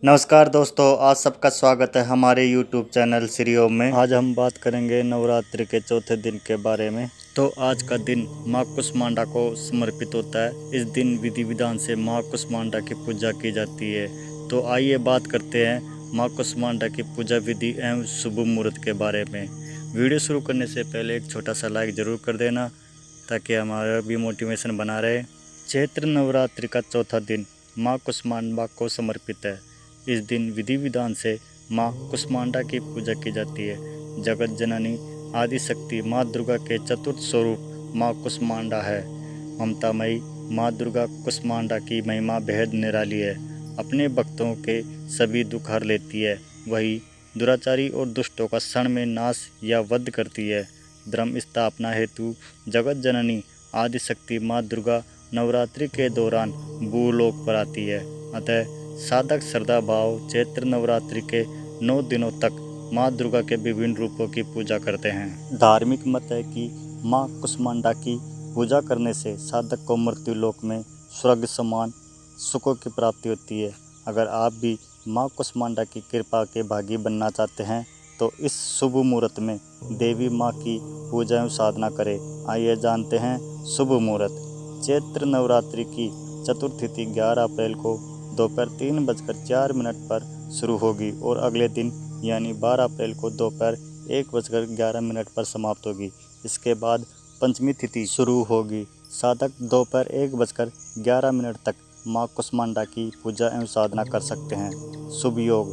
नमस्कार दोस्तों, आज सबका स्वागत है हमारे YouTube चैनल श्री ओम में। आज हम बात करेंगे नवरात्रि के चौथे दिन के बारे में। तो आज का दिन माँ कुष्मांडा को समर्पित होता है। इस दिन विधि विधान से माँ कुष्मांडा की पूजा की जाती है। तो आइए बात करते हैं माँ कुष्मांडा की पूजा विधि एवं शुभ मुहूर्त के बारे में। वीडियो शुरू करने से पहले एक छोटा सा लाइक ज़रूर कर देना ताकि हमारा भी मोटिवेशन बना रहे। चैत्र नवरात्रि का चौथा दिन माँ कुष्मांडा को समर्पित है। इस दिन विधि विधान से माँ कुष्मांडा की पूजा की जाती है। जगत जननी आदि शक्ति माँ दुर्गा के चतुर्थ स्वरूप माँ कुष्मांडा है। ममतामयी माँ दुर्गा कुष्मांडा की महिमा बेहद निराली है। अपने भक्तों के सभी दुख हर लेती है। वही दुराचारी और दुष्टों का क्षण में नाश या वध करती है। धर्म स्थापना हेतु जगत जननी आदि शक्ति माँ दुर्गा नवरात्रि के दौरान भूलोक पर आती है। अतः साधक श्रद्धा भाव चैत्र नवरात्रि के 9 दिनों तक माँ दुर्गा के विभिन्न रूपों की पूजा करते हैं। धार्मिक मत है कि माँ कुष्मांडा की पूजा करने से साधक को मृत्यु लोक में स्वर्ग समान सुखों की प्राप्ति होती है। अगर आप भी माँ कुष्मांडा की कृपा के भागी बनना चाहते हैं तो इस शुभ मुहूर्त में देवी माँ की पूजा एवं साधना करें। आइए जानते हैं शुभ मुहूर्त। चैत्र नवरात्रि की चतुर्थी तिथि 11 अप्रैल को दोपहर 3:04 पर शुरू होगी और अगले दिन यानी 12 अप्रैल को दोपहर 1:11 पर समाप्त होगी। इसके बाद पंचमी तिथि शुरू होगी। साधक दोपहर 1:11 तक माँ कुष्मांडा की पूजा एवं साधना कर सकते हैं। शुभ योग।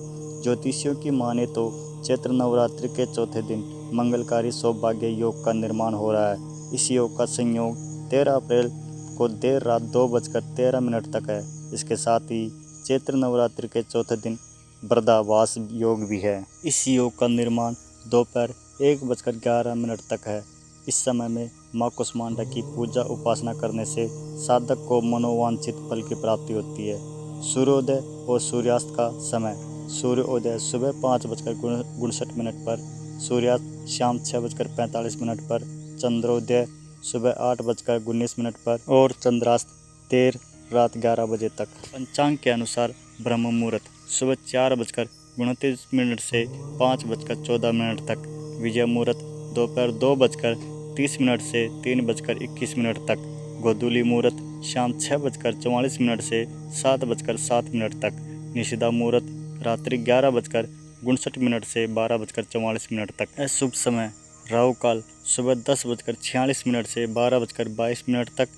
ज्योतिषियों की माने तो चैत्र नवरात्रि के चौथे दिन मंगलकारी सौभाग्य योग का निर्माण हो रहा है। इस योग का संयोग 13 अप्रैल को देर रात 2:13 तक है। इसके साथ ही चैत्र नवरात्रि के चौथे दिन वृद्धावास योग भी है। इस योग का निर्माण दोपहर 1:11 तक है। इस समय में माँ कुष्मांडा की पूजा उपासना करने से साधक को मनोवांछित फल की प्राप्ति होती है। सूर्योदय और सूर्यास्त का समय। सूर्योदय सुबह 5:59 पर, सूर्यास्त शाम 6:45 पर, चंद्रोदय सुबह 8:19 पर और चंद्रास्त देर रात 11 बजे तक। पंचांग के अनुसार ब्रह्म मुहूर्त सुबह 4:29 से 5:14 तक। विजय मुहूर्त दोपहर 2:30 से 3:21 तक। गोधूली मुहूर्त शाम 6:44 से 7:07 तक। निषिद्धा मुहूर्त रात्रि 11:59 से 12:44 तक। अशुभ समय राहु काल सुबह 10:46 से 12:22 तक।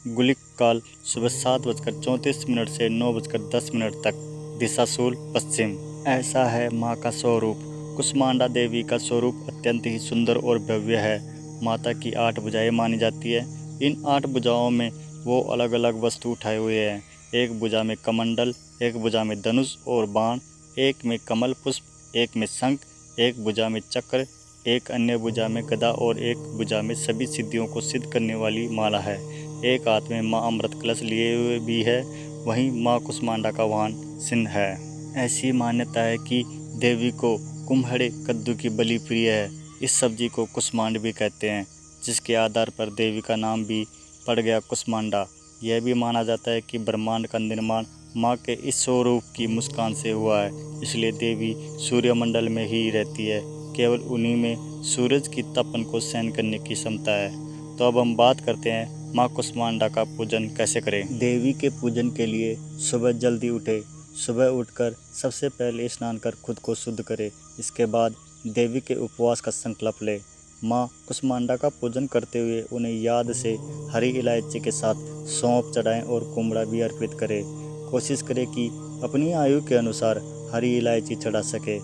गुलिक काल सुबह 7:34 से 9:10 तक। दिशा शूल पश्चिम। ऐसा है माँ का स्वरूप। कुष्मांडा देवी का स्वरूप अत्यंत ही सुंदर और भव्य है। माता की 8 भुजाएं मानी जाती है। इन 8 भुजाओं में वो अलग अलग वस्तु उठाए हुए हैं। एक भुजा में कमंडल, एक भुजा में धनुष और बाण, एक में कमल पुष्प, एक में शंख, एक भुजा में चक्र, एक अन्य भुजा में गदा और एक भुजा में सभी सिद्धियों को सिद्ध करने वाली माला है। एक हाथ में माँ अमृत कलश लिए हुए भी है। वहीं माँ कुष्मांडा का वाहन सिंह है। ऐसी मान्यता है कि देवी को कुम्हड़े कद्दू की बलि प्रिय है। इस सब्जी को कुष्मांड भी कहते हैं, जिसके आधार पर देवी का नाम भी पड़ गया कुष्मांडा। यह भी माना जाता है कि ब्रह्मांड का निर्माण माँ के इस स्वरूप की मुस्कान से हुआ है। इसलिए देवी सूर्यमंडल में ही रहती है। केवल उन्हीं में सूरज की तपन को सहन करने की क्षमता है। तो अब हम बात करते हैं माँ कुष्मांडा का पूजन कैसे करें। देवी के पूजन के लिए सुबह जल्दी उठे। सुबह उठकर सबसे पहले स्नान कर खुद को शुद्ध करें। इसके बाद देवी के उपवास का संकल्प लें। माँ कुष्मांडा का पूजन करते हुए उन्हें याद से हरी इलायची के साथ सौंफ चढ़ाएं और कुमड़ा भी अर्पित करें। कोशिश करें कि अपनी आयु के अनुसार हरी इलायची चढ़ा सके।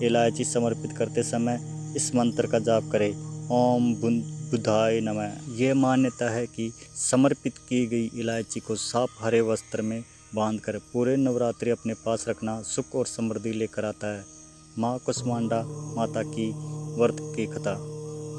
इलायची समर्पित करते समय इस मंत्र का जाप करें, ओम बुधाय नमः। यह मान्यता है कि समर्पित की गई इलायची को साफ हरे वस्त्र में बांधकर पूरे नवरात्रि अपने पास रखना सुख और समृद्धि लेकर आता है। माँ कुष्मांडा माता की व्रत की कथा।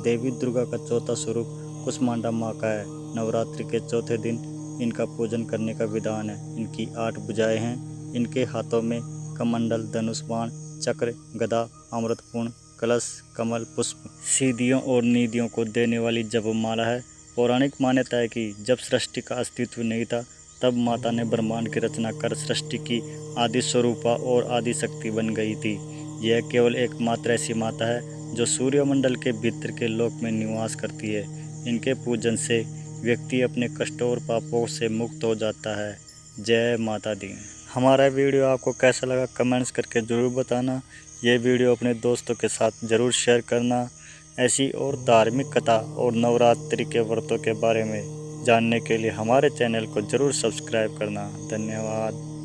देवी दुर्गा का चौथा स्वरूप कुष्मांडा माँ का है। नवरात्रि के चौथे दिन इनका पूजन करने का विधान है। इनकी 8 भुजाएं हैं। इनके हाथों में कमंडल, धनुष, बाण, चक्र, गदा, अमृतपूर्ण, कलश, कमल, पुष्प, सिद्धियों और निधियों को देने वाली जपमाला है। पौराणिक मान्यता है कि जब सृष्टि का अस्तित्व नहीं था तब माता ने ब्रह्मांड की रचना कर सृष्टि की आदि स्वरूपा और आदि शक्ति बन गई थी। यह केवल एकमात्र ऐसी माता है जो सूर्यमंडल के भीतर के लोक में निवास करती है। इनके पूजन से व्यक्ति अपने कष्टों और पापों से मुक्त हो जाता है। जय माता दी। हमारा वीडियो आपको कैसा लगा कमेंट्स करके ज़रूर बताना। ये वीडियो अपने दोस्तों के साथ ज़रूर शेयर करना। ऐसी और धार्मिक कथा और नवरात्रि के व्रतों के बारे में जानने के लिए हमारे चैनल को ज़रूर सब्सक्राइब करना। धन्यवाद।